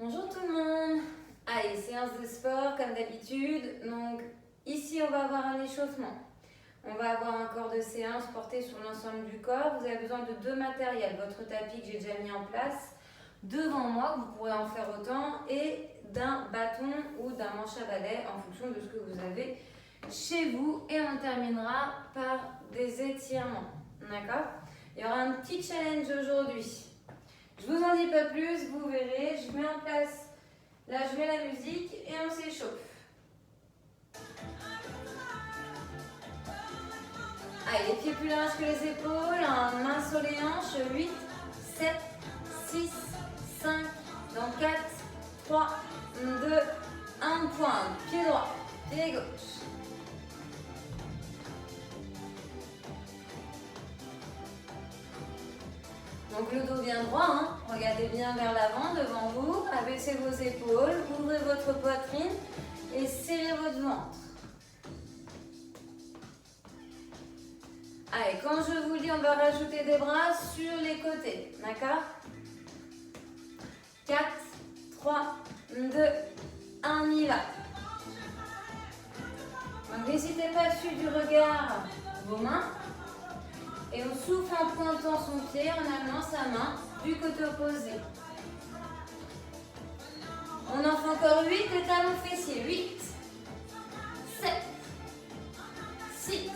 Bonjour tout le monde. Allez, séance de sport comme d'habitude. Donc ici on va avoir un échauffement. On va avoir un corps de séance porté sur l'ensemble du corps. Vous avez besoin de deux matériels. Votre tapis que j'ai déjà mis en place devant moi, vous pourrez en faire autant, et d'un bâton ou d'un manche à balai en fonction de ce que vous avez chez vous. Et on terminera par des étirements. D'accord? Il y aura un petit challenge aujourd'hui. Je vous en dis pas plus, vous verrez. Je mets en place, là je mets la musique et on s'échauffe. Allez, les pieds plus larges que les épaules, main sur les hanches, 8, 7, 6, 5, dans 4, 3, 2, 1, pointe, pied droit, pied gauche. Donc le dos bien droit, regardez bien vers l'avant, devant vous, abaissez vos épaules, ouvrez votre poitrine et serrez votre ventre. Allez, quand je vous dis, on va rajouter des bras sur les côtés, d'accord? 4, 3, 2, 1, on y va. Donc n'hésitez pas à suivre du regard vos mains. Et on souffle en pointant son pied, en amenant sa main du côté opposé. On en fait encore 8, les talons fessiers. 8, 7, 6,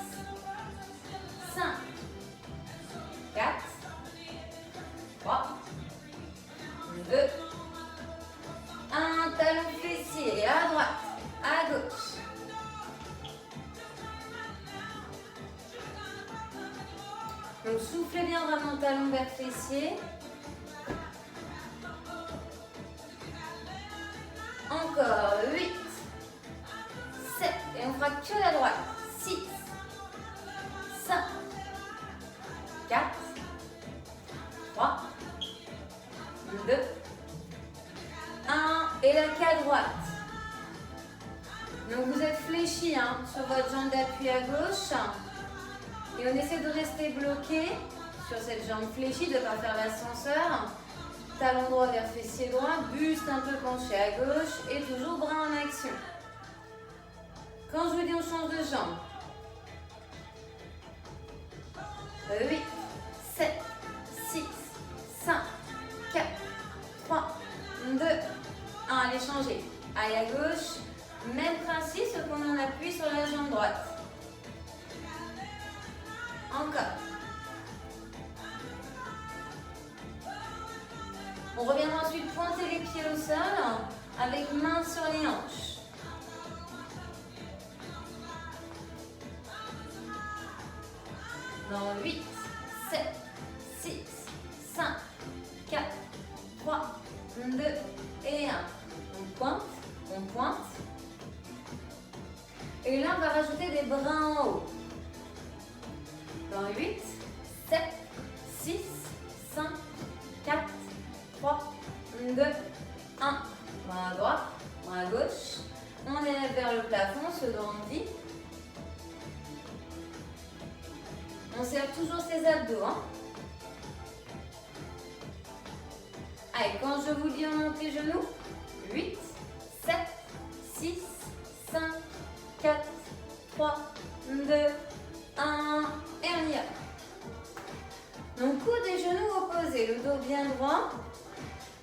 5, 4, 3, 2, 1. Talon fessier à droite, à gauche. Donc soufflez bien, ramenez le talon vers le fessier. Encore 8, 7, et on fera que la droite. 6, 5, 4, 3, 2, 1, et la queue droite. Donc vous êtes fléchi sur votre jambe d'appui à gauche. Et on essaie de rester bloqué sur cette jambe fléchie, de ne pas faire l'ascenseur. Talon droit vers fessier droit, buste un peu penché à gauche et toujours bras en action. Quand je vous dis on change de jambe. 8, 7, 6, 5, 4, 3, 2, 1. Allez, changez. Allez à gauche. Même principe, sauf qu'on en appuie sur la jambe droite. Encore. On reviendra ensuite pointer les pieds au sol avec main sur les hanches. Dans 8, 7, 6, 5, 4, 3, 2 et 1. On pointe, on pointe. Et là, on va rajouter des bras en haut. Dans 8, 7, 6, 5, 4, 3, 2, 1. Bras à droite, bras à gauche. On élève vers le plafond, ce dont on dit. On serre toujours ses abdos. Allez, quand je vous dis on monte les genoux. 8, 7, 6, 5, 4, 3, 2, 1. Et on y va. Donc coude et genoux opposés, le dos bien droit.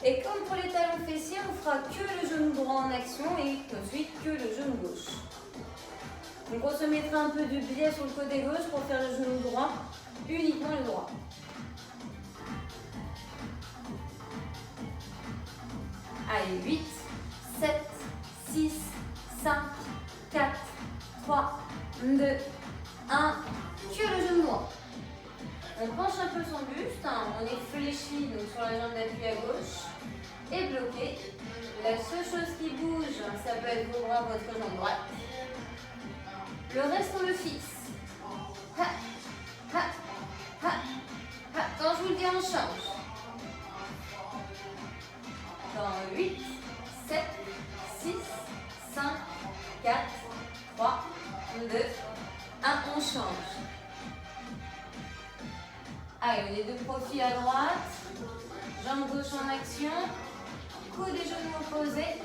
Et comme pour les talons fessiers, on fera que le genou droit en action et ensuite que le genou gauche. Donc on se mettra un peu de biais sur le côté gauche pour faire le genou droit, uniquement le droit. Allez, 8, 7, 6, 5, 4, 3, 2, 1. Que le genou droit. On penche un peu son buste, on est fléchi donc sur la jambe d'appui à gauche et bloqué. La seule chose qui bouge, ça peut être vos bras, votre jambe droite. Le reste, on le fixe. Ha, ha, ha, ha. Quand je vous le dis, on change. Dans 8, 7, 6, 5, 4, 3, 2, 1, on change. Allez, on est de profil à droite, jambe gauche en action, coude et genoux opposés.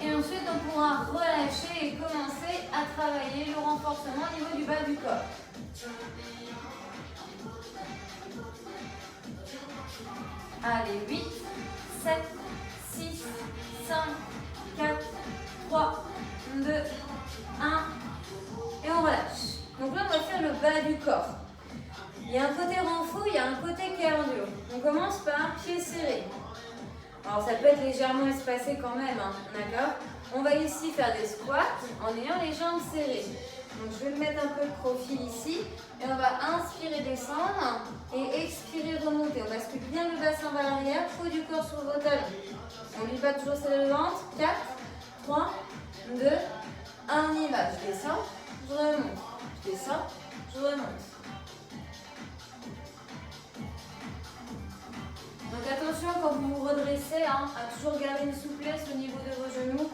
Et ensuite, on pourra relâcher et commencer à travailler le renforcement au niveau du bas du corps. Allez, 8, 7, 6, 5, 4, 3, 2, 1. Et on relâche. Donc là, on va faire le bas du corps. Il y a un côté renfou, il y a un côté cardio. On commence par pieds serrés. Alors ça peut être légèrement espacé quand même, hein, d'accord? On va ici faire des squats en ayant les jambes serrées. Donc je vais me mettre un peu de profil ici. Et on va inspirer, descendre et expirer, remonter. On bascule bien le bassin vers l'arrière, peau du corps sur vos talons. On n'oublie pas toujours serrer le ventre. 4, 3, 2, 1, on y va. Je descends, je remonte. Je descends, je remonte. Donc attention quand vous vous redressez, hein, à toujours garder une souplesse au niveau de vos genoux,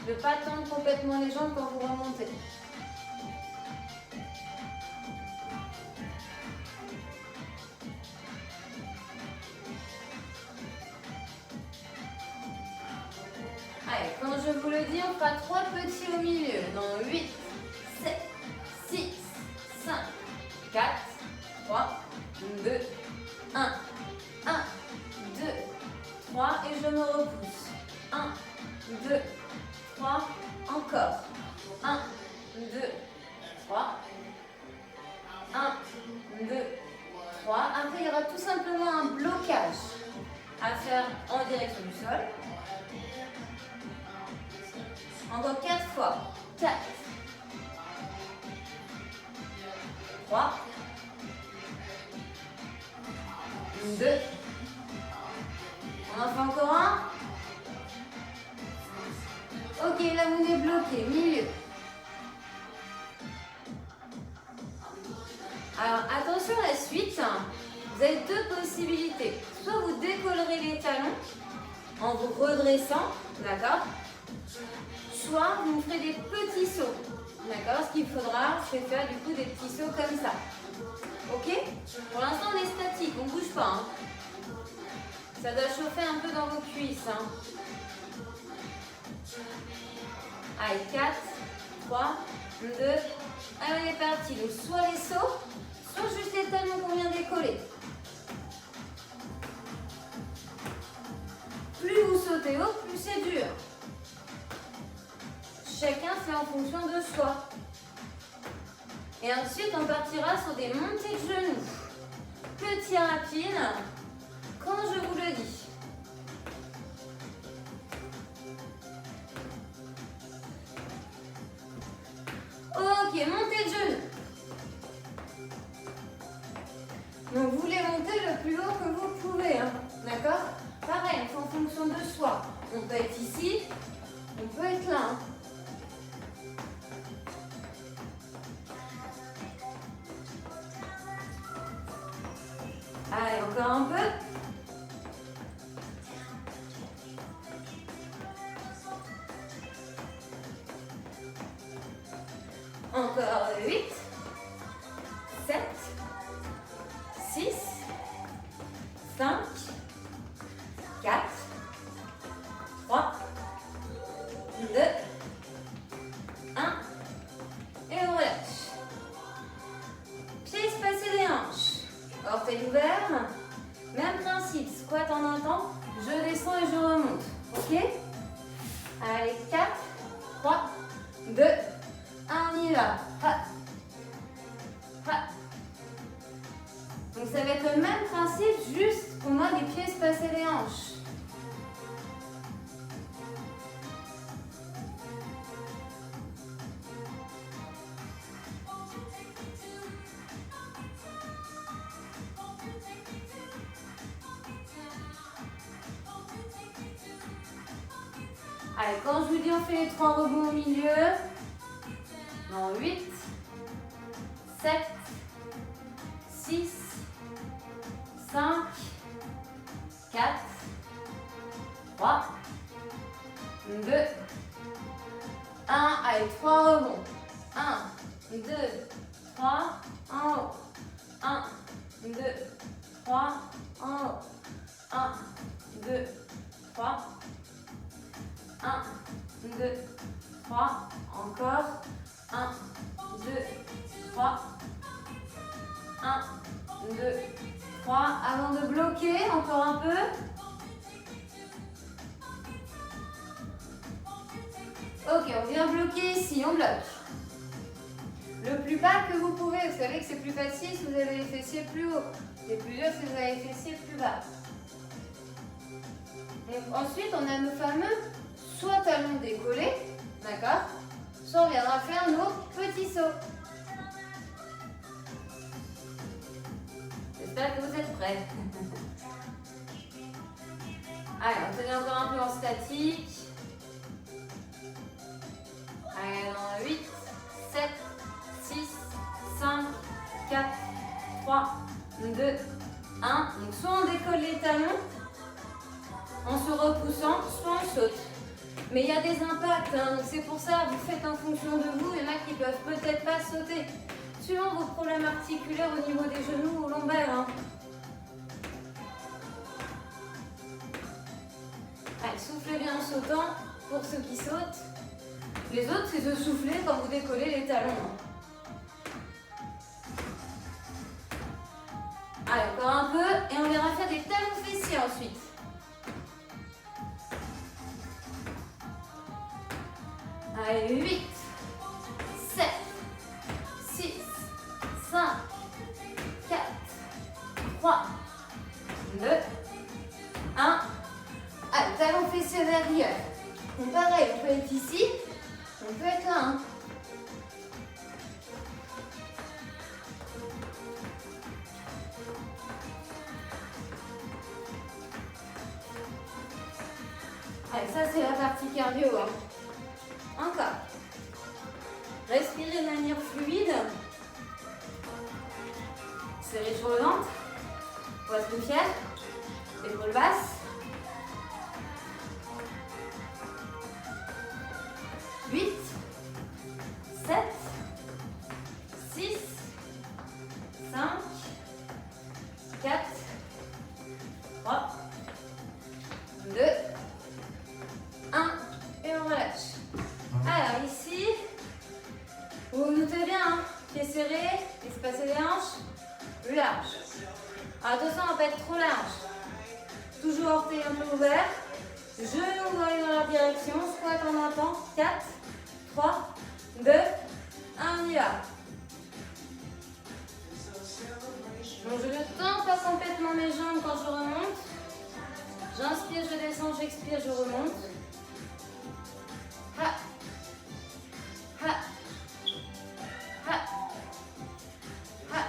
de ne pas tendre complètement les jambes quand vous remontez. Allez, quand je vous le dis, on fera 3 petits au milieu. Dans 8, 7, 6, 5, 4, 3, 2, 1. 1, 2, 3 et je me repousse. 1, 2, 3, encore. 1, 2, 3. 1, 2, 3. Après, il y aura tout simplement un blocage à faire en direction du sol. Encore 4 fois. 4, 3, 2. On en fait encore un. Ok, là vous êtes bloqué, milieu. Alors attention à la suite, vous avez 2 possibilités. Soit vous décollerez les talons en vous redressant, d'accord? Soit vous ferez des petits sauts, d'accord? Ce qu'il faudra, c'est faire du coup des petits sauts comme ça. Ok? Pour l'instant on est statique, on ne bouge pas. Hein. Ça doit chauffer un peu dans vos cuisses. Hein. Allez, 4, 3, 2, allez, on est parti. Donc soit les sauts, soit juste les talons qu'on vient décoller. Plus vous sautez haut, plus c'est dur. Chacun fait en fonction de soi. Et ensuite, on partira sur des montées de genoux. Petit rapide, quand je vous le dis. Ok, montée de genoux. Donc, vous les montez le plus haut que vous pouvez. Hein. D'accord? Pareil, on fait en fonction de soi. On peut être ici, on peut être là. Hein. Allez, encore un peu. Encore 8, 7, 6, 5, 4, 3, 2, 1. Et on relâche. Pieds espacés des hanches. Orteils ouverts. Même principe. Squat en un temps. Je descends et je remonte. Ok? Allez, 4, 3, 2, 1, on y va. Ha. Ha. Donc ça va être le même principe, juste qu'on a les pieds espacés des hanches. Allez, quand je vous dis on fait les 3 rebonds au milieu. Dans 8, 7, 6, 5, 4, 3, 2, 1. Allez, 3 rebonds. 1, 2, 3, en haut. 1, 2, 3, en haut. 1, 2, 3. 1, 2, 3. Encore. 1, 2, 3. 1, 2, 3. Avant de bloquer, encore un peu. Ok, on vient bloquer ici, on bloque. Le plus bas que vous pouvez, vous savez que c'est plus facile si vous avez les fessiers plus hauts. C'est plus dur si vous avez les fessiers plus bas. Donc, ensuite, on a nos fameux soit talons décollés, d'accord? Soit on viendra faire nos petits sauts. J'espère que vous êtes prêts. Allez, on tenait encore un peu en statique. Allez, dans 8, 7, 6, 5, 4, 3, 2, 1. Donc soit on décolle les talons en se repoussant, soit on saute. Mais il y a des impacts, hein, donc c'est pour ça, vous faites en fonction de vous. Il y en a qui peuvent peut-être pas sauter. Suivant vos problèmes articulaires au niveau des genoux ou lombaires. Hein. Allez, soufflez bien en sautant pour ceux qui sautent. Les autres, c'est de souffler quand vous décollez les talons. Allez, encore un peu et on viendra faire des talons fessiers ensuite. Allez, 8, 7, 6, 5, 4, 3, 2, 1. Allez, talons fessiers derrière. Donc pareil, on peut être ici, on peut être là. Hein. Allez, ça c'est la partie cardio. Hein. Encore. Respirez de manière fluide. Serrez sur le ventre. Poitrine fière. Épaules basses. 8, 7, 6, 5, 4, 3, 2, 1 et on relâche. Alors ici, vous notez bien, hein, pieds serrés, espacer les hanches, plus large. Alors attention, on ne va pas être trop large. Toujours orteil un peu ouvert. Genoux vont aller dans leur direction, squat en un temps. 4, 3, 2, 1, on y va. Donc je ne tends pas complètement mes jambes quand je remonte. J'inspire, je descends, j'expire, je remonte. Ha. Ha. Ha. Ha.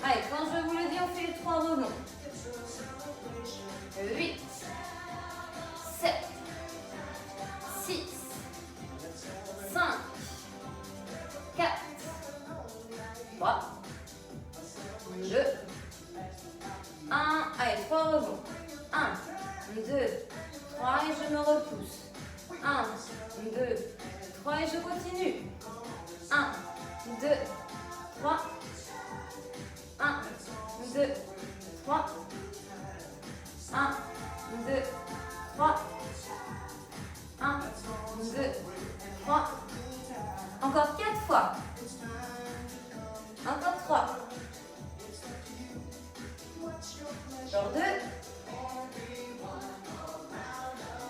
Allez, quand je vous le dis, on fait les 3 rebonds. 8, 7, 6, 5, 4, 3, 2, 1. Allez, 3 rebonds. 1, 2, 3 et je me repousse. 1, 2, 3 et je continue. 1, 2, 3. 1, 2, 3. 1, 2, 3. 1, 2, 3. Encore 4 fois. Encore 3. Encore 2.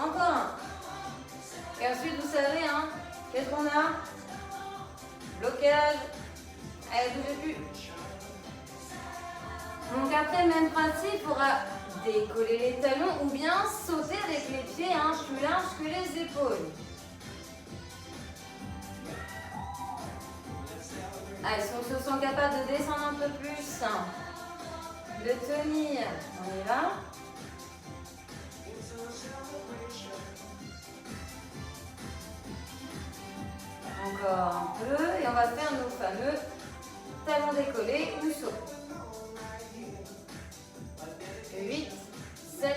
Encore 1. Et ensuite, vous savez, hein, qu'est-ce qu'on a? Blocage. Allez, bougez plus. Donc après, même principe, il faudra décoller les talons ou bien sauter avec les pieds hein, plus larges que les épaules. Allez, si on se sent capable de descendre un peu plus, hein, de tenir, on y va. Encore un peu et on va faire nos fameux talons décollés ou sauts. 8, 7,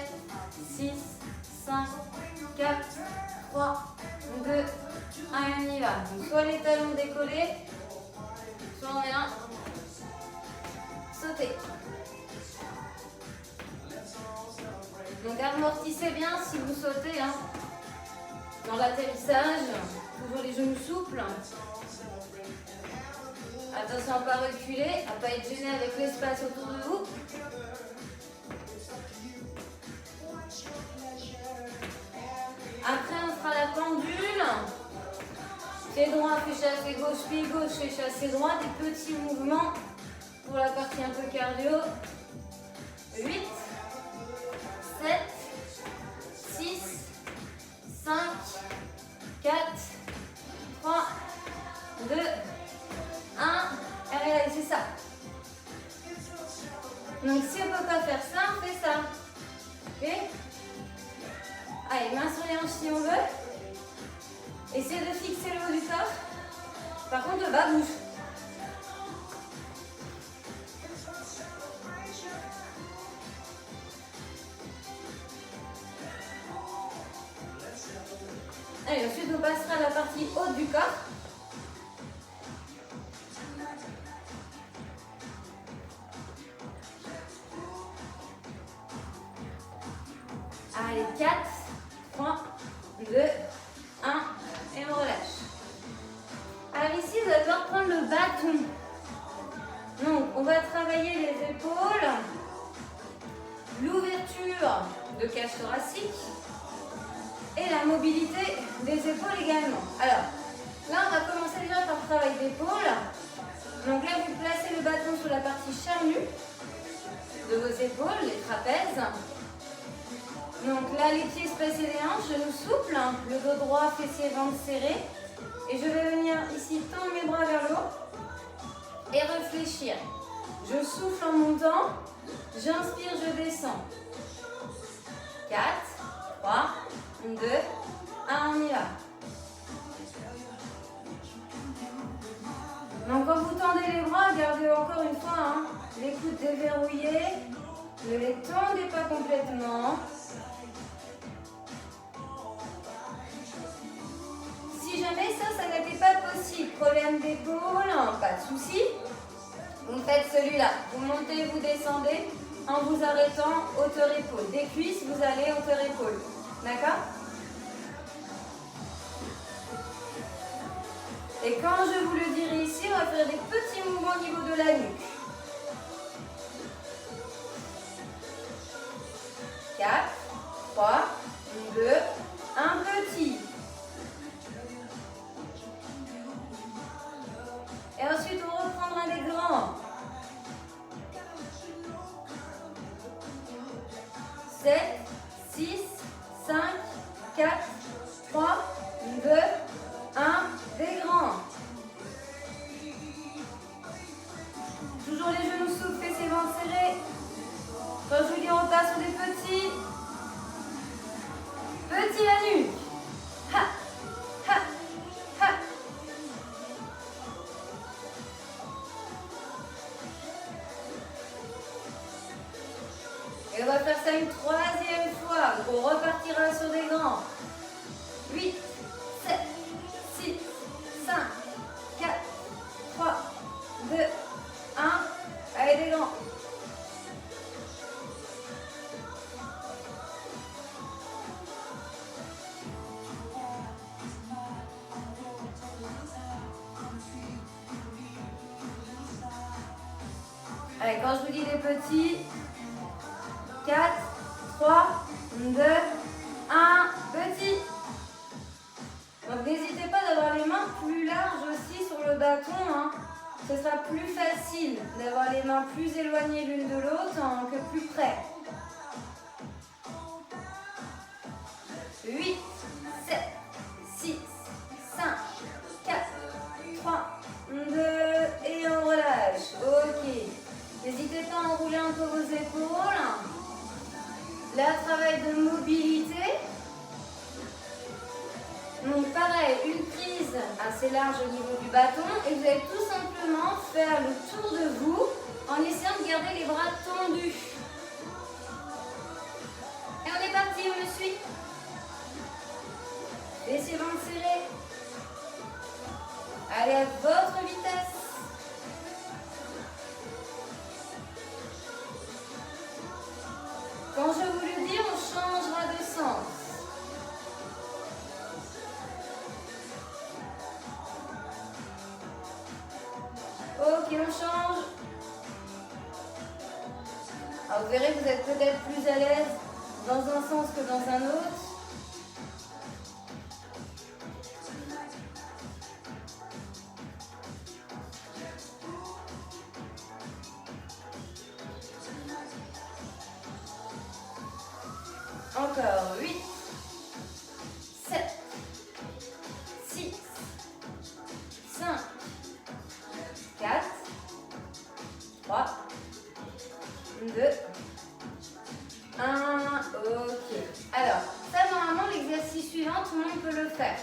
Donc amortissez bien si vous sautez hein. Dans l'atterrissage, toujours les genoux souples. Attention à ne pas reculer, à ne pas être gêné avec l'espace autour de vous. Après, on fera la pendule. Pied droit fait chasser gauche, pied gauche fait chasser droit. Des petits mouvements pour la partie un peu cardio. 8, 7, 6, 5, 4, 3, 2, 1. Allez, c'est ça. Donc si on ne peut pas faire ça, on fait ça. Ok? Allez, main sur les hanches si on veut. Essayez de fixer le haut du corps. Par contre, le bas bouge. Allez, ensuite on passera à la partie haute du corps. Allez, 4, 3, 2, 1 et on relâche. Alors ici, vous allez devoir prendre le bâton. Donc, on va travailler les épaules, l'ouverture de cage thoracique et la mobilité des épaules également. Alors, là, on va commencer déjà par le travail d'épaule. Donc là, vous placez le bâton sur la partie charnue de vos épaules, les trapèzes. Donc là, les pieds espacés les hanches, genoux souples, le dos droit, fessier, ventre serré. Et je vais venir ici tendre mes bras vers le haut et réfléchir. Je souffle en montant, j'inspire, je descends. 4, 3, 2, 1, on y va. Donc quand vous tendez les bras, gardez encore une fois les coudes déverrouillés. Ne les tendez pas complètement. Si jamais ça n'était pas possible, problème d'épaule, pas de souci. Vous faites celui-là. Vous montez, vous descendez en vous arrêtant hauteur-épaule. Des cuisses, vous allez hauteur-épaule. D'accord? Et quand je vous le dirai ici, on va faire des petits mouvements au niveau de la nuque. 4, 3, 2, 1 petit. Et ensuite, on reprendra des grands. 7, 6, 5, 4, 3, 2, 1, des grands. Toujours les genoux souples, fessiers ventre serrés. Quand je vous dis on passe sur des petits. Petits la nuque. Ha, ha, ha. Et on va faire ça une troisième fois. Donc on repartira sur des grands. 8, 7, 6, 5, 4, 3, 2, 1. Allez, des grands. Allez, quand je vous dis des petits, 4, 3, 2, 1, petit. Donc n'hésitez pas d'avoir les mains plus larges aussi sur le bâton. Ce sera plus facile d'avoir les mains plus éloignées l'une de l'autre que plus près. 8, 7, 6, 5, 4, 3, 2 et on relâche. Ok. N'hésitez pas à enrouler un peu vos épaules. Là, travail de mobilité. Donc pareil, une prise assez large au niveau du bâton et vous allez tout simplement faire le tour de vous en essayant de garder les bras tendus. Et on est parti, on me suit. Laissez ventre serré. Allez à votre vitesse. Quand je vous le dis, on changera de sens. Ok, on change. Alors, vous verrez que vous êtes peut-être plus à l'aise dans un sens que dans un autre. Encore 8, 7, 6, 5, 4, 3, 2, 1. Ok. Alors, ça normalement l'exercice suivant, tout le monde peut le faire.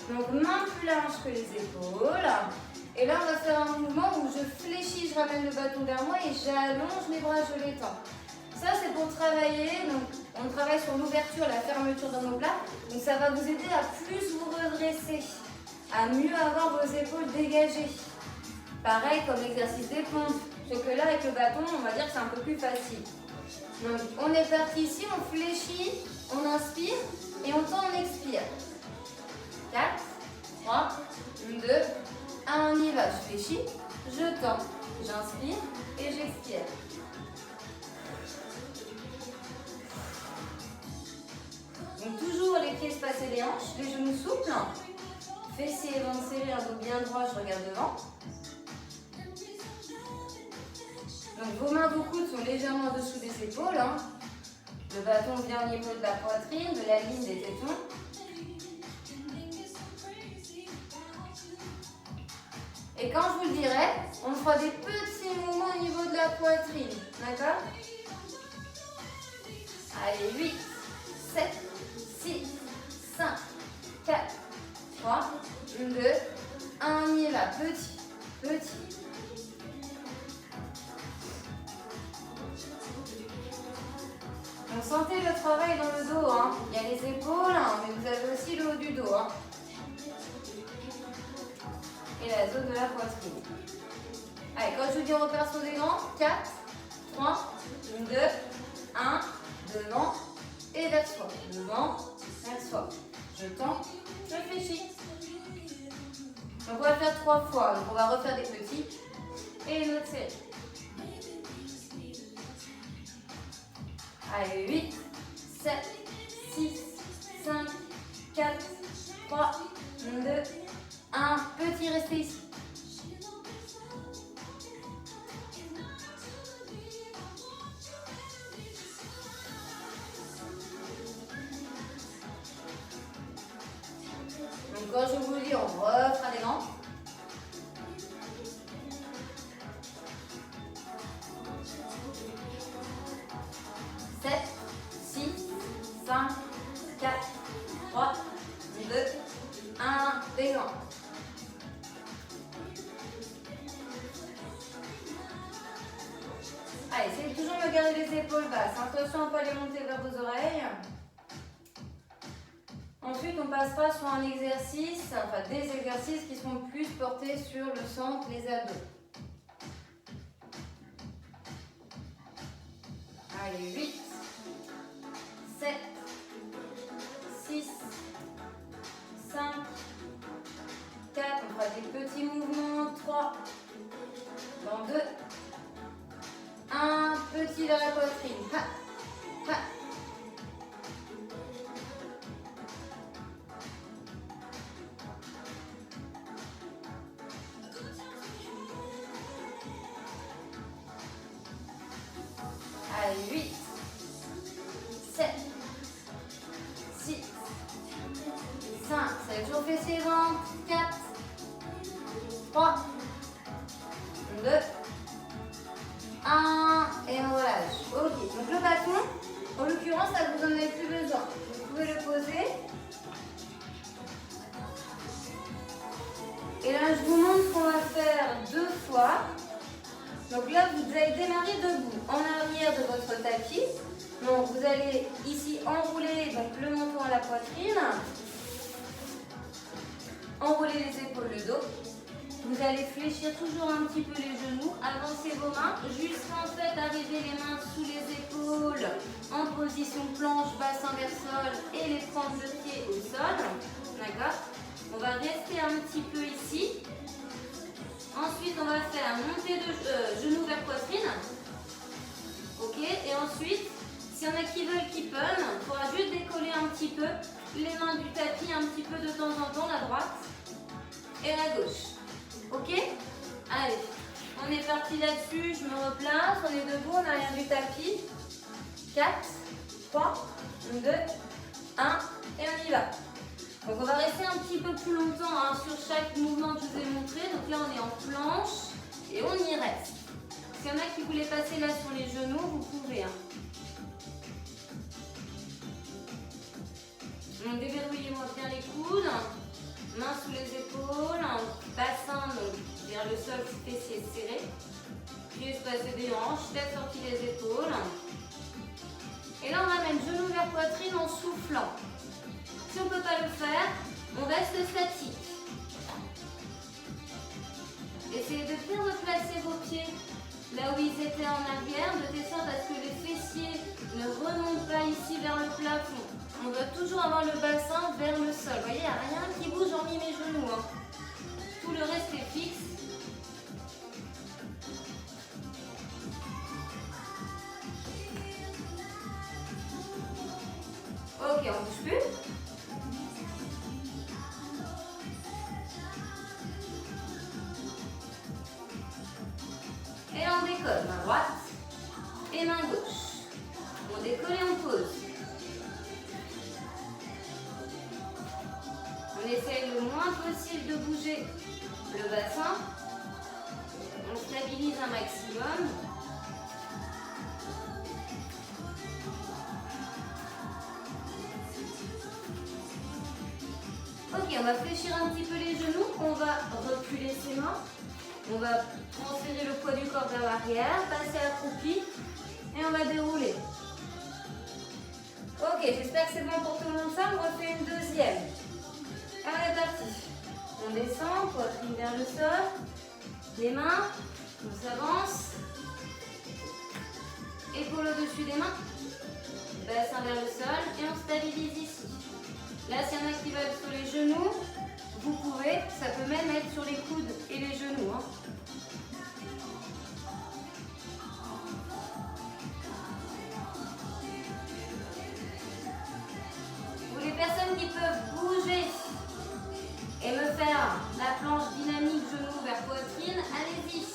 Donc main plus large que les épaules. Et là on va faire un mouvement où je fléchis, je ramène le bâton vers moi et j'allonge mes bras, je les tends. Ça c'est pour travailler, donc on travaille sur l'ouverture, la fermeture d'omoplate. Donc ça va vous aider à plus vous redresser, à mieux avoir vos épaules dégagées. Pareil comme l'exercice des pompes, sauf que là avec le bâton, on va dire que c'est un peu plus facile. Donc on est parti ici, on fléchit, on inspire et on tend, on expire. 4, 3, 2, 1, on y va. Je fléchis, je tends, j'inspire et j'expire. Donc toujours les pieds espacés des hanches, les genoux souples, fessiers et ventre serrés, un dos bien droit, je regarde devant. Donc vos mains, vos coudes sont légèrement en dessous des épaules. Le bâton vient au niveau de la poitrine, de la ligne des tétons. Et quand je vous le dirai, on fera des petits mouvements au niveau de la poitrine. D'accord? Allez, 8, 7, 6, 5, 4, 3, 2, 1, on y va. Petit, petit. Donc sentez le travail dans le dos. Il y a les épaules, mais vous avez aussi le haut du dos. Et la zone de la poitrine. Allez, quand je vous dis on repart sur des grands, 4, 3, 2, 1, devant et vers soi. Devant, vers soi. Je tends, je fléchis. Donc on va faire 3 fois. Donc on va refaire des petits et une autre série. Allez, 8, 7, 6, 5, 4, 3, 2, 1. Petit, restez ici. Donc quand je vous dis, on refera des grands. Allez, essayez de toujours me garder les épaules basses. Attention à ne pas les monter vers vos oreilles. Ensuite, on passera sur un exercice, enfin des exercices qui seront plus portés sur le centre, les abdos. Allez, 8, 7, 6, 5, 4, on fera des petits mouvements, 3, dans 2, 1, petit vers la poitrine, ha, ha. Allez, 8, 7, 6, 5, ça va toujours fessier ventre, 4, 3, 2, 1, et on relâche. Ok, donc le bâton, en l'occurrence, là vous n'en avez plus besoin. Vous pouvez le poser. Et là, je vous montre qu'on va faire 2 fois. Donc là, vous allez démarrer debout, en arrière de votre tapis. Donc vous allez ici enrouler donc, le menton à la poitrine. Enrouler les épaules, le dos. Vous allez fléchir toujours un petit peu les genoux. Avancez vos mains jusqu'à en fait arriver les mains sous les épaules en position planche, bassin vers sol et les pointes de pied au sol. D'accord? On va rester un petit peu ici. Ensuite, on va faire montée de genou vers poitrine. Ok? Et ensuite, s'il y en a qui veulent keep on, il faudra juste décoller un petit peu les mains du tapis un petit peu de temps en temps, la droite et la gauche. Ok? Allez, on est parti là-dessus, je me replace, on est debout en arrière du tapis. 4, 3, 2, 1 et on y va. Donc on va rester un petit peu plus longtemps sur chaque mouvement que je vous ai montré. Donc là on est en planche et on y reste. S'il y en a qui voulaient passer là sur les genoux, vous pouvez. Donc déverrouillez-moi bien les coudes, mains sous les épaules, bassin donc, vers le sol, fessiers serrés, pieds espacés des hanches, tête sortie des épaules. Et là on ramène genou vers poitrine en soufflant. Si on ne peut pas le faire, on reste statique. Essayez de bien replacer vos pieds là où ils étaient en arrière, de telle sorte à ce que les fessiers ne remontent pas ici vers le plafond. On doit toujours avoir le bassin vers le sol. Vous voyez, il n'y a rien qui bouge hormis mes genoux. Tout le reste est fixe. Ok, on ne bouge plus. Et on décolle, main droite et main gauche. On décolle et on pose. On essaye le moins possible de bouger le bassin. On stabilise un maximum. Ok, on va fléchir un petit peu les genoux. On va reculer ses mains. On va transférer le poids du corps vers l'arrière, passer accroupi et on va dérouler. Ok, j'espère que c'est bon pour tout le monde ça. On refait une deuxième. Allez, parti. On descend, poitrine vers le sol. Les mains, on s'avance. Épaules au-dessus des mains. Bassin vers le sol et on stabilise ici. Là, s'il y en a qui veulent sur les genoux, vous pouvez, ça peut même être sur les coudes et les genoux. Pour les personnes qui peuvent bouger et me faire la planche dynamique genou vers poitrine, allez-y.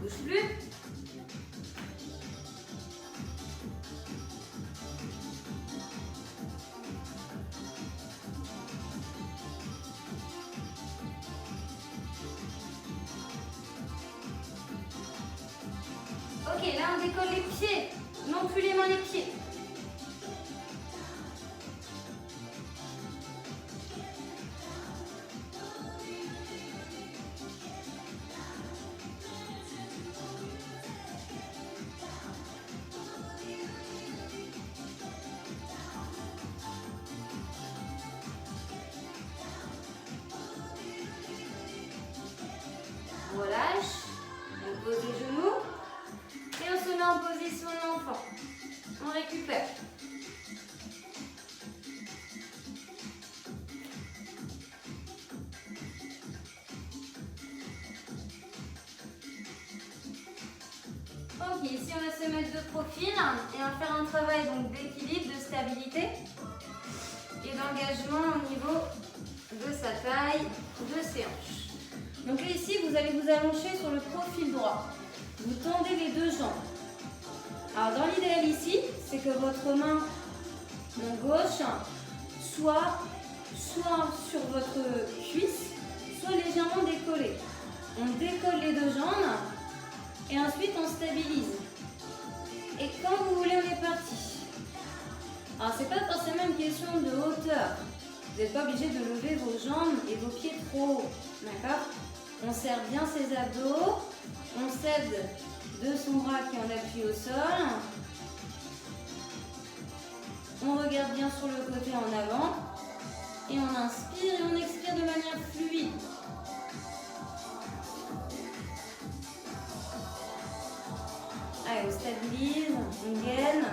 Bouge plus. Ok, là on décolle les pieds, non plus les mains, les pieds. On relâche, on pose les genoux et on se met en position de l'enfant. On récupère. Ok, ici on va se mettre de profil et on va faire un travail d'équilibre, de stabilité et d'engagement au niveau de sa taille, de ses hanches. Donc là, ici, vous allez vous allonger sur le profil droit. Vous tendez les deux jambes. Alors dans l'idéal ici, c'est que votre main gauche soit sur votre cuisse, soit légèrement décollée. On décolle les deux jambes et ensuite on stabilise. Et quand vous voulez, on est parti. Alors c'est pas forcément une question de hauteur. Vous n'êtes pas obligé de lever vos jambes et vos pieds trop haut. D'accord? On serre bien ses abdos. On cède de son bras qui en appuie au sol. On regarde bien sur le côté en avant. Et on inspire et on expire de manière fluide. Allez, on stabilise, on gaine.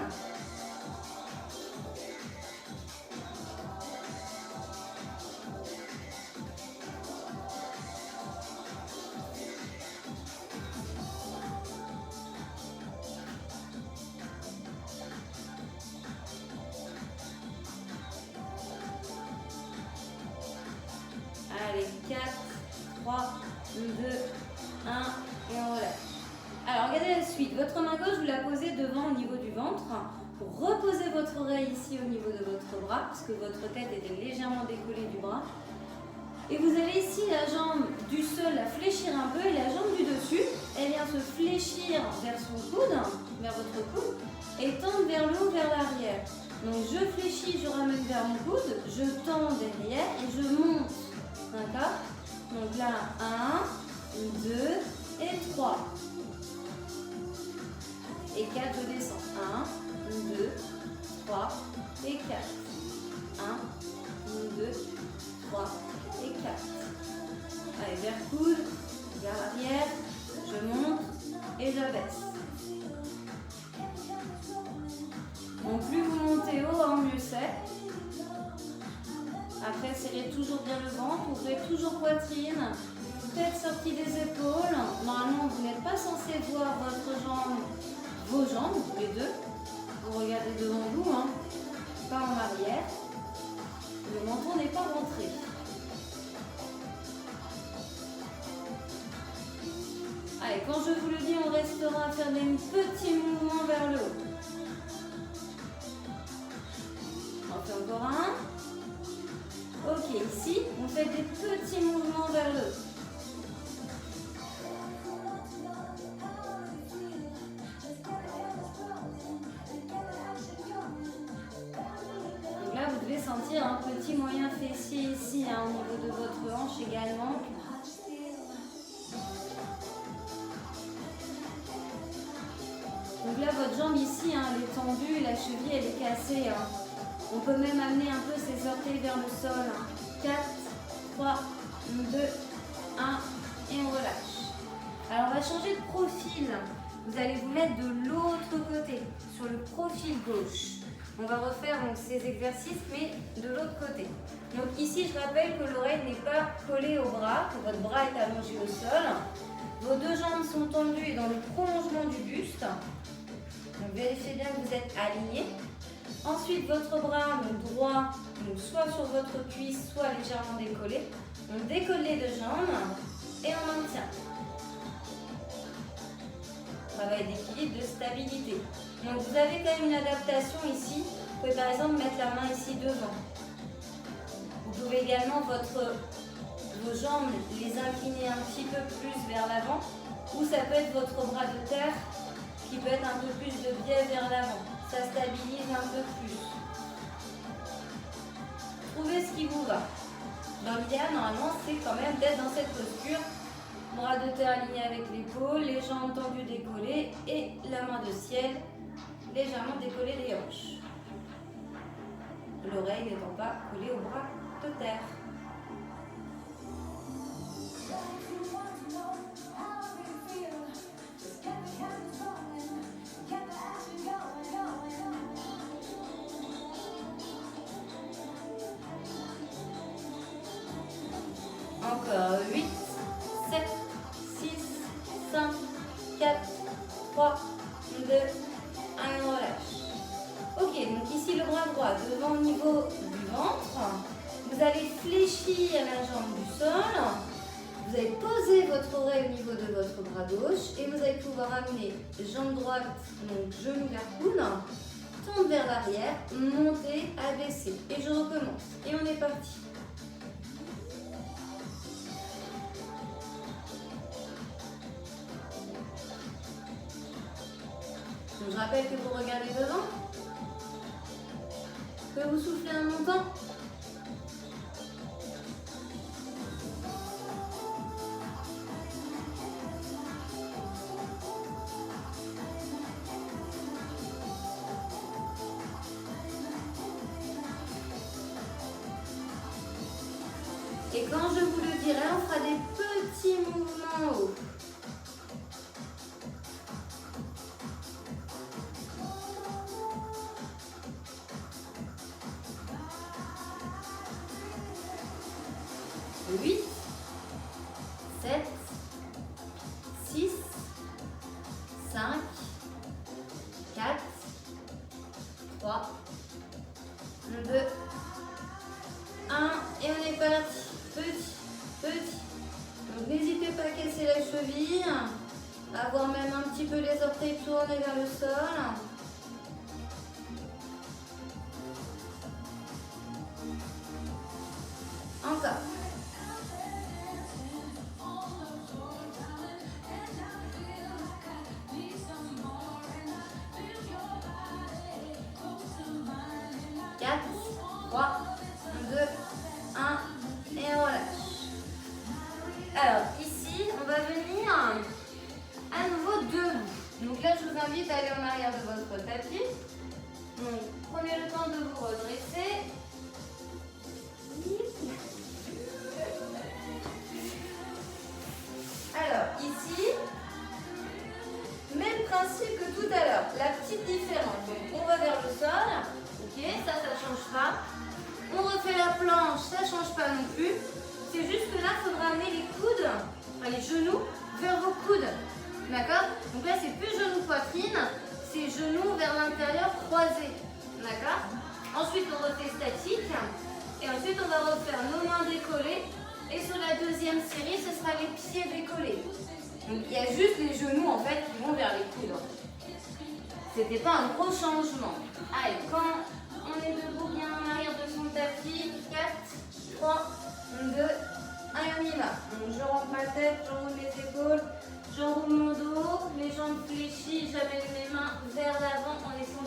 Allez, 4, 3, 2, 1 et on relâche. Alors regardez la suite. Votre main gauche, vous la posez devant au niveau du ventre pour reposer votre oreille ici au niveau de votre bras parce que votre tête était légèrement décollée du bras. Et vous allez ici la jambe du sol la fléchir un peu et la jambe du dessus, elle vient se fléchir vers son coude, vers votre coude et tendre vers le haut, vers l'arrière. Donc je fléchis, je ramène vers mon coude, je tends derrière et je monte. D'accord? Donc là, 1, 2 et 3. Et 4, je descends. 1, 2, 3 et 4. 1, 2, 3 et 4. Allez, vers coude, vers l'arrière, je monte et je baisse. Donc plus vous montez haut, mieux c'est. Après, serrez toujours bien le ventre, ouvrez toujours poitrine, tête sortie des épaules. Normalement, vous n'êtes pas censé voir vos jambes, les deux. Vous regardez devant vous, pas en arrière. Le menton n'est pas rentré. Allez, quand je vous le dis, on restera à faire des petits mouvements vers le haut. On fait encore un. Ok, ici, on fait des petits mouvements vers le haut. Donc là, vous devez sentir un petit moyen fessier ici, au niveau de votre hanche également. Donc là, votre jambe ici, elle est tendue, la cheville, elle est cassée. On peut même amener un peu ses orteils vers le sol. 4, 3, 2, 1 et on relâche. Alors on va changer de profil. Vous allez vous mettre de l'autre côté, sur le profil gauche. On va refaire donc ces exercices, mais de l'autre côté. Donc ici, je rappelle que l'oreille n'est pas collée au bras, que votre bras est allongé au sol. Vos deux jambes sont tendues et dans le prolongement du buste. Donc vérifiez bien que vous êtes alignés. Ensuite, votre bras droit, donc soit sur votre cuisse, soit légèrement décollé. On décolle les deux jambes et on maintient. Travail d'équilibre, de stabilité. Donc vous avez quand même une adaptation ici. Vous pouvez par exemple mettre la main ici devant. Vous pouvez également vos jambes les incliner un petit peu plus vers l'avant. Ou ça peut être votre bras de terre qui peut être un peu plus de biais vers l'avant. Ça stabilise un peu plus. Trouvez ce qui vous va. Dans l'idéal, normalement, c'est quand même d'être dans cette posture. Bras de terre alignés avec l'épaule, les jambes tendues décollées et la main de ciel légèrement décollée des hanches. L'oreille n'étant pas collée au bras de terre. Encore 8, 7, 6, 5, 4, 3, 2, 1 et on relâche. Ok, donc ici le bras droit devant au niveau du ventre. Vous allez fléchir la jambe du sol. Vous allez poser votre oreille au niveau de votre bras gauche et vous allez pouvoir amener jambe droite, donc genou vers coude, tendre vers l'arrière, monter, abaisser. Et je recommence. Et on est parti. Donc je rappelle que vous regardez devant, Je peux vous souffler un montant? Et quand je vous le dirai, on fera des petits mouvements en haut. Huit, 7, 6, 5, 4, 3, 2, 1 et on est parti. Petit. Donc n'hésitez pas à casser la cheville, à avoir même un petit peu les orteils tournés vers le sol. Encore. Quatre, 3, 2, 1 et on relâche. Alors ici, on va venir à nouveau debout. Donc là, je vous invite à aller en arrière de votre tapis. Donc prenez le temps de vous redresser. Alors ici, même principe que tout à l'heure. La petite différence. Donc on va vers le sol. Ok, ça change pas. On refait la planche, ça change pas non plus. C'est juste que là, il faudra amener les coudes, enfin les genoux, vers vos coudes. D'accord? Donc là, c'est plus genou-poitrine, c'est genoux vers l'intérieur croisés. D'accord? Ensuite, on refait statique. Et ensuite, on va refaire nos mains décollées. Et sur la deuxième série, ce sera les pieds décollés. Donc il y a juste les genoux en fait qui vont vers les coudes. C'était pas un gros changement. Allez, quand on est debout bien en arrière de son tapis, 4, 3, 2, 1 et on y va. Donc je rentre ma tête, j'enroule mes épaules, j'enroule mon dos, les jambes fléchies, j'amène mes mains vers l'avant en laissant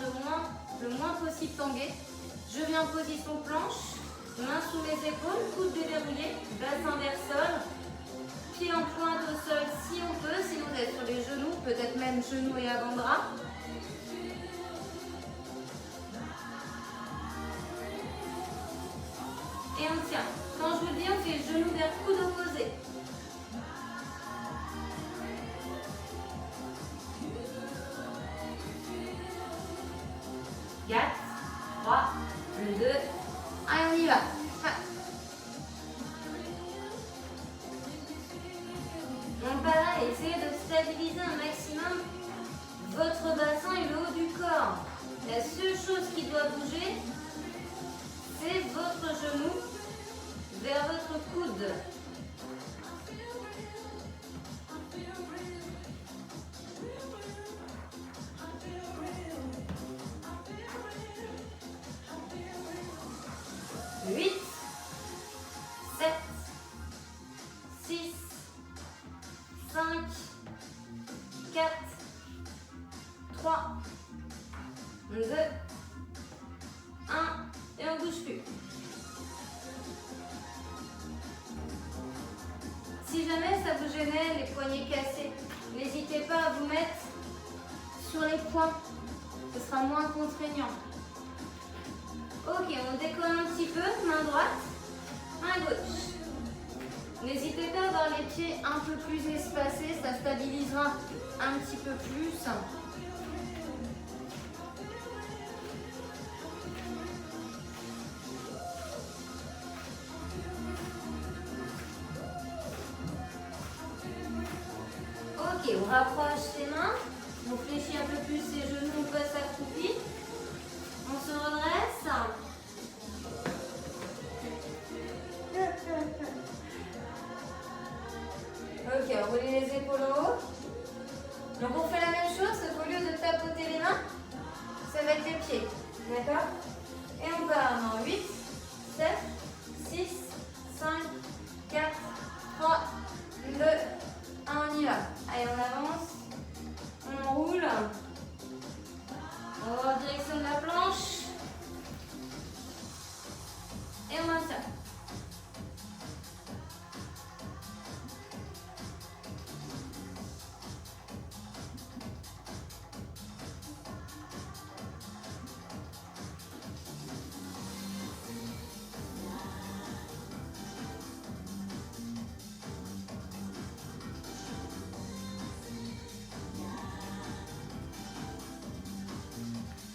le moins possible tanguer. Je viens en position planche, mains sous les épaules, coudes déverrouillés, bassin vers sol, pieds en pointe au sol si on peut, sinon d'être sur les genoux, peut-être même genoux et avant-bras. Et on tient. Quand je vous dis, on fait le genou vers coude opposé. Quatre, 3, 2, 1, on y va. Donc pareil, essayez de stabiliser un maximum votre bassin et le haut du corps. La seule chose qui doit bouger, c'est votre genou vers votre coude. Huit, 7, 6, 5, 4, 3, 2, 1, et on bouge plus. Si jamais ça vous gênait, les poignets cassés, n'hésitez pas à vous mettre sur les poings, ce sera moins contraignant. Ok, on décolle un petit peu, main droite, main gauche. N'hésitez pas à avoir les pieds un peu plus espacés, ça stabilisera un petit peu plus. Ok, on rapproche les mains, on fléchit un peu plus les genoux, on passe accroupi. On se redresse. Ok, roulez les épaules en haut. Donc on fait la même chose, sauf qu'au lieu de tapoter les mains, ça va être les pieds. D'accord? Et on part en 8, 7, 6, 5, 4, 3, 2, 1, on y va. Allez, on avance.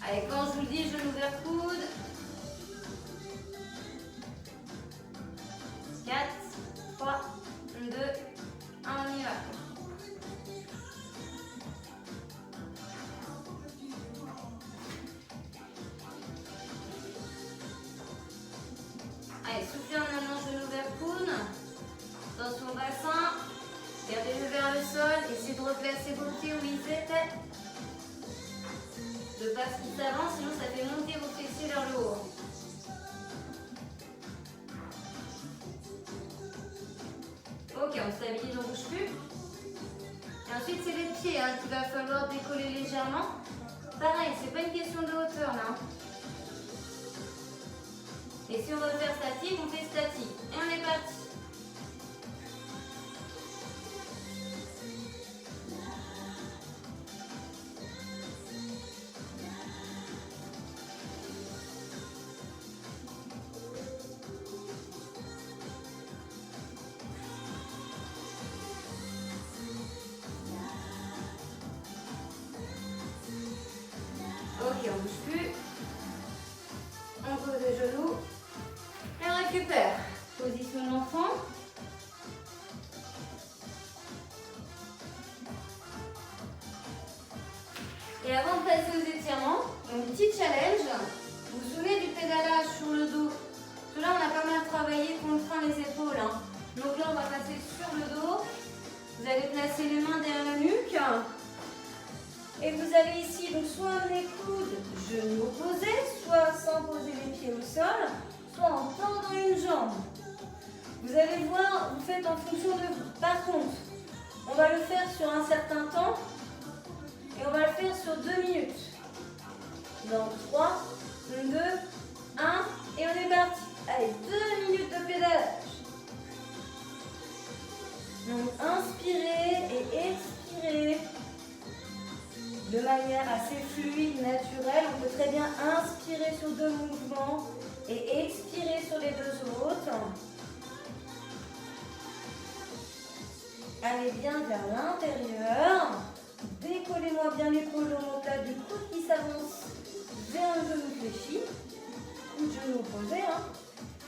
Allez, quand je vous le dis, genou vers coude. 4, 3, 2, 1, on y va. Allez, soufflez en amenant genou vers coude. Attention au bassin. Gardez-le vers le sol. Essayez de replacer vos pieds où ils étaient. De pas ce qui s'avance, sinon ça fait monter vos fessiers vers le haut. Ok, on stabilise, on ne bouge plus. Et ensuite, c'est les pieds qu'il va falloir décoller légèrement. Pareil, c'est pas une question de hauteur là. Et si on veut faire statique, on fait statique. Et on est parti. Ok, on bouge plus. On pose les genoux. Et on récupère. Position d'enfant. Et avant de passer aux étirements, un petit challenge. Vous vous souvenez du pédalage sur le dos? Parce que là, on a pas mal travaillé contraint les épaules. Donc là, on va passer sur le dos. Vous allez placer les mains derrière la nuque. Et vous allez ici, donc soit amener coude, genoux opposés, soit sans poser les pieds au sol, soit en tendant une jambe. Vous allez voir, vous faites en fonction de vous. Par contre, on va le faire sur un certain temps et on va le faire sur 2 minutes. Dans 3, 2, 1 et on est parti. Allez, 2 minutes de pédalage. Donc inspirez et expirez. De manière assez fluide, naturelle, on peut très bien inspirer sur 2 mouvements et expirer sur les 2 autres. Allez bien vers l'intérieur. Décollez-moi bien l'épaule au montage du coude qui s'avance vers le genou fléchi. Coude genou opposé.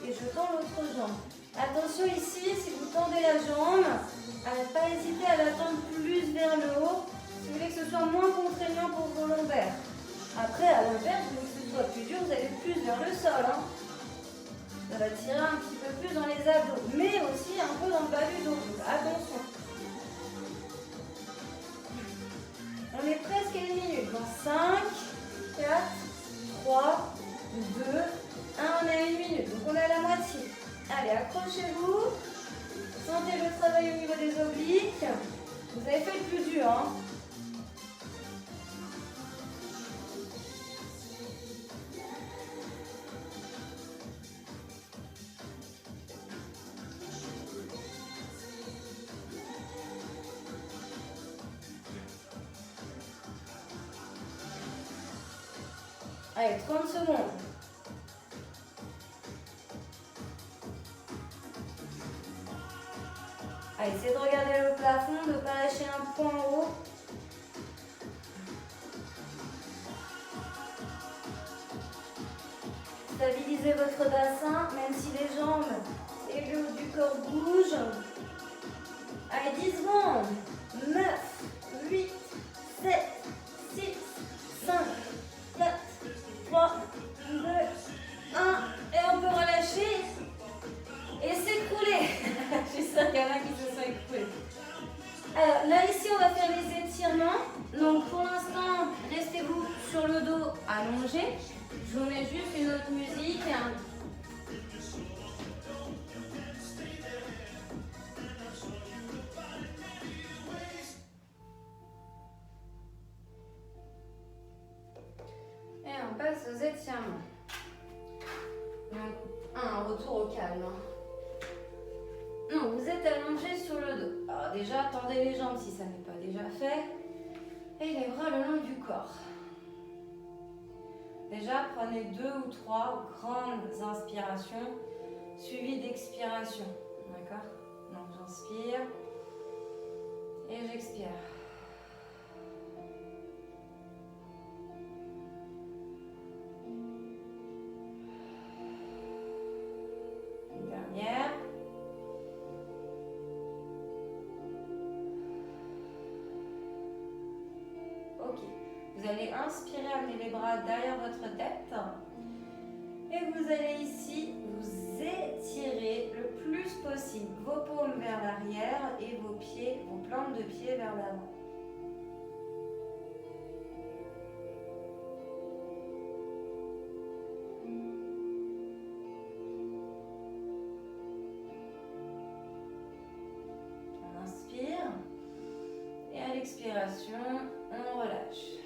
Et je tends l'autre jambe. Attention ici, si vous tendez la jambe, à ne pas hésiter à la tendre plus vers le haut. Si vous voulez que ce soit moins contraignant pour vos lombaires. Après, à l'inverse, si vous voulez que ce soit plus dur, vous allez plus vers le sol. Ça va tirer un petit peu plus dans les abdos, mais aussi un peu dans le bas du dos. Donc, attention. On est presque à 1 minute. Dans 5, 4, 3, 2, 1, on est à 1 minute. Donc on est à la moitié. Allez, accrochez-vous. Sentez le travail au niveau des obliques. Vous avez fait le plus dur. Allez, 30 secondes. Allez, essayez de regarder le plafond, de ne pas lâcher un point en haut. Stabilisez votre bassin, même si les jambes et le haut du corps bougent. Allez, 10 secondes. 9, 8, 7, 6, 5, 4, 3, 2, 1. Et on peut relâcher et s'écrouler. Je suis sûre qu'il y en a qui se sont écroulés. Alors là, ici, on va faire les étirements. Donc pour l'instant, restez-vous sur le dos allongé. Je vous mets juste une autre musique. Et on passe aux étirements. Donc, un retour au calme. Non, vous êtes allongé sur le dos. Alors déjà, tendez les jambes si ça n'est pas déjà fait. Et les bras le long du corps. Déjà, prenez 2 ou 3 grandes inspirations suivies d'expirations. D'accord? Donc j'inspire et j'expire. allez inspirer, amener les bras derrière votre tête. Et vous allez ici vous étirer le plus possible vos paumes vers l'arrière et vos pieds, vos plantes de pied vers l'avant. On inspire et à l'expiration, on relâche.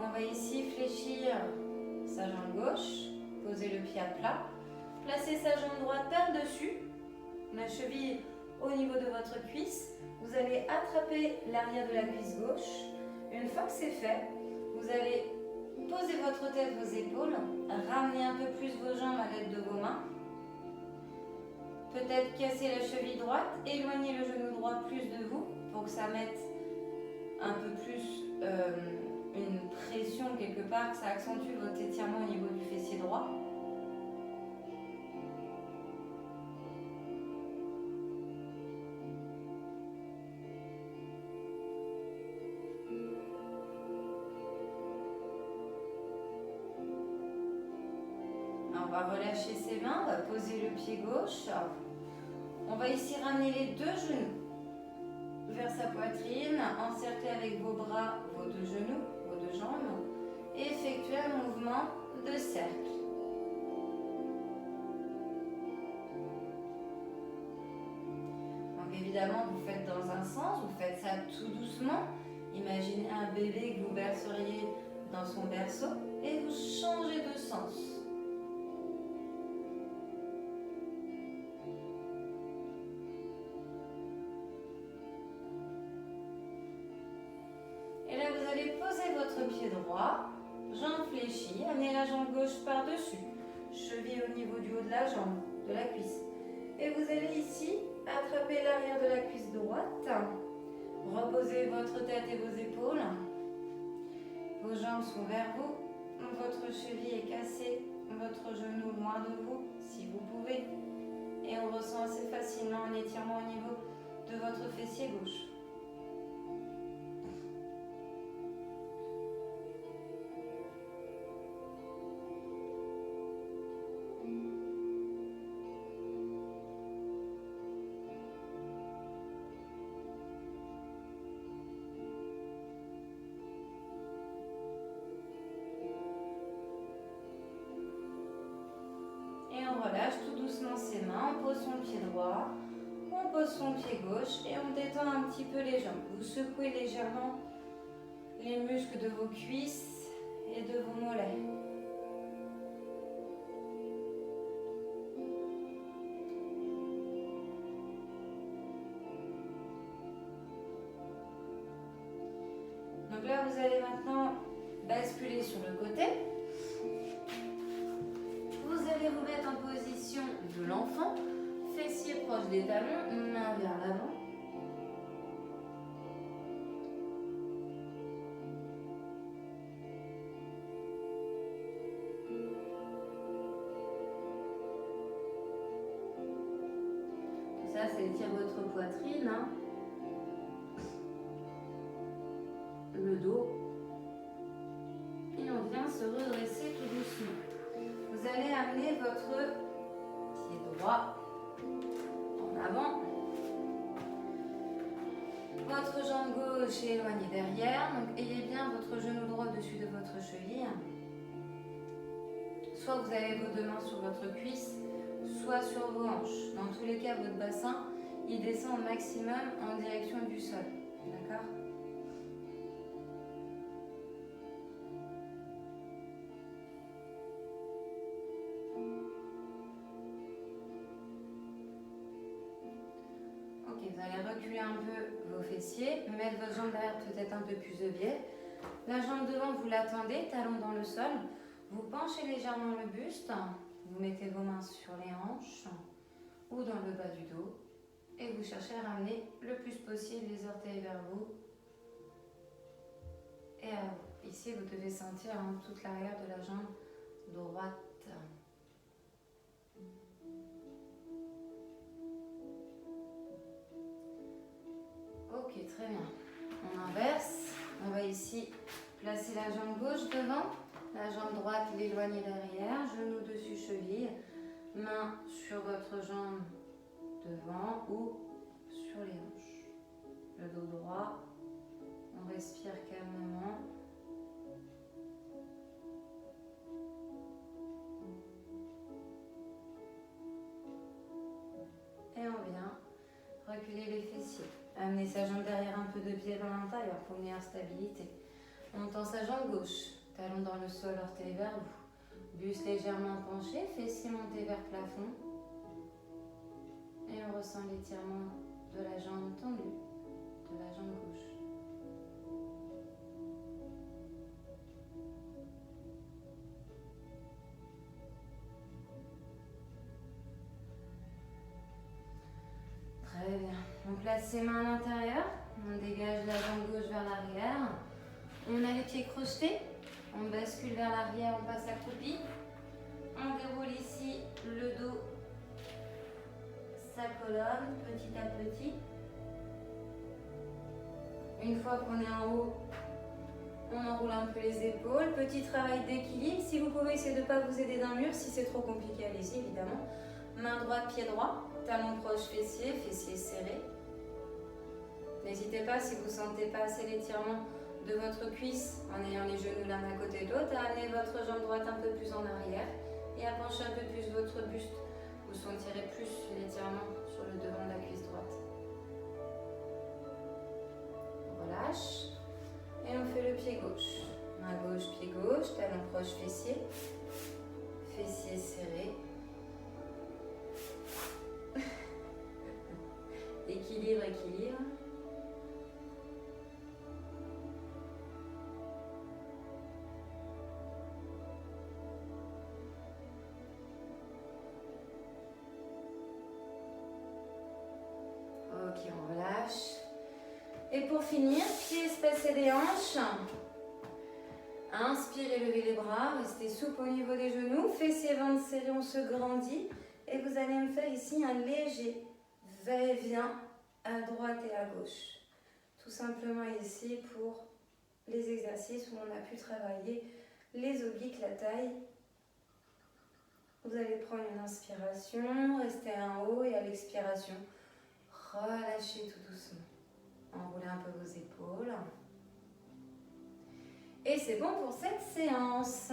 On va ici fléchir sa jambe gauche, poser le pied à plat, placer sa jambe droite par-dessus, la cheville au niveau de votre cuisse. Vous allez attraper l'arrière de la cuisse gauche. Une fois que c'est fait, vous allez poser votre tête, vos épaules, ramener un peu plus vos jambes à l'aide de vos mains. Peut-être casser la cheville droite, éloigner le genou droit plus de vous pour que ça mette un peu plus une pression quelque part, que ça accentue votre étirement au niveau du fessier droit. On va relâcher ses mains, on va poser le pied gauche. On va ici ramener les deux genoux vers sa poitrine, encercler avec vos bras vos deux genoux, vos deux jambes, et effectuer un mouvement de cercle. Donc évidemment, vous faites dans un sens, vous faites ça tout doucement. Imaginez un bébé que vous berceriez dans son berceau et vous changez de sens. Posez votre pied droit, jambe fléchie, amenez la jambe gauche par-dessus, cheville au niveau du haut de la jambe, de la cuisse. Et vous allez ici attraper l'arrière de la cuisse droite, reposez votre tête et vos épaules, vos jambes sont vers vous, votre cheville est cassée, votre genou loin de vous si vous pouvez. Et on ressent assez facilement un étirement au niveau de votre fessier gauche. On relâche tout doucement ses mains, on pose son pied droit, on pose son pied gauche et on détend un petit peu les jambes. Vous secouez légèrement les muscles de vos cuisses et de vos mollets. Donc là, vous allez maintenant basculer sur le côté. Vous allez vous mettre en position de l'enfant, fessiers proches des talons, main vers l'avant. Ça, c'est étire votre poitrine, hein. Le dos. Et on vient se redresser tout doucement. Vous allez amener votre pied droit en avant. Votre jambe gauche est éloignée derrière. Donc ayez bien votre genou droit au-dessus de votre cheville. Soit vous avez vos deux mains sur votre cuisse, soit sur vos hanches. Dans tous les cas, votre bassin, il descend au maximum en direction du sol. D'accord ? Vous allez reculer un peu vos fessiers, mettre votre jambe derrière peut-être un peu plus de biais. La jambe devant, vous l'attendez, talon dans le sol. Vous penchez légèrement le buste. Vous mettez vos mains sur les hanches ou dans le bas du dos. Et vous cherchez à ramener le plus possible les orteils vers vous. Et à vous. Ici, vous devez sentir toute l'arrière de la jambe droite. Ok, Très bien. On inverse. On va ici placer la jambe gauche devant, la jambe droite l'éloigner derrière, genou dessus cheville, main sur votre jambe devant ou sur les hanches. Le dos droit, on respire calmement. Et on vient reculer les fessiers. Amener sa jambe derrière, un peu de pied vers l'intérieur pour une meilleure stabilité. On tend sa jambe gauche, talon dans le sol, orteil vers vous. Buste légèrement penché, fessiers montés vers plafond. Et on ressent l'étirement de la jambe tendue, de la jambe gauche. Très bien. On place ses mains à l'intérieur. On dégage la jambe gauche vers l'arrière. On a les pieds crochetés. On bascule vers l'arrière, on passe accroupi. On déroule ici le dos, sa colonne, petit à petit. Une fois qu'on est en haut, on enroule un peu les épaules. Petit travail d'équilibre. Si vous pouvez essayer de ne pas vous aider d'un mur, si c'est trop compliqué, allez-y évidemment. Main droite, pied droit. Talon proche, fessier, fessier serré. N'hésitez pas, si vous ne sentez pas assez l'étirement de votre cuisse, en ayant les genoux l'un à côté de l'autre, à amener votre jambe droite un peu plus en arrière et à pencher un peu plus votre buste. Vous sentirez plus l'étirement sur le devant de la cuisse droite. On relâche et on fait le pied gauche. Main gauche, pied gauche, talon proche, fessier. Fessier serré. Équilibre, équilibre. Ok, on relâche. Et pour finir, pieds espacés des hanches. Inspirez, levez les bras, restez souple au niveau des genoux. Fessiers, ventre serré, on se grandit. Et vous allez me faire ici un léger va-et-vient à droite et à gauche. Tout simplement ici pour les exercices où on a pu travailler les obliques, la taille. Vous allez prendre une inspiration, rester en haut et à l'expiration, relâchez tout doucement. Enroulez un peu vos épaules. Et c'est bon pour cette séance.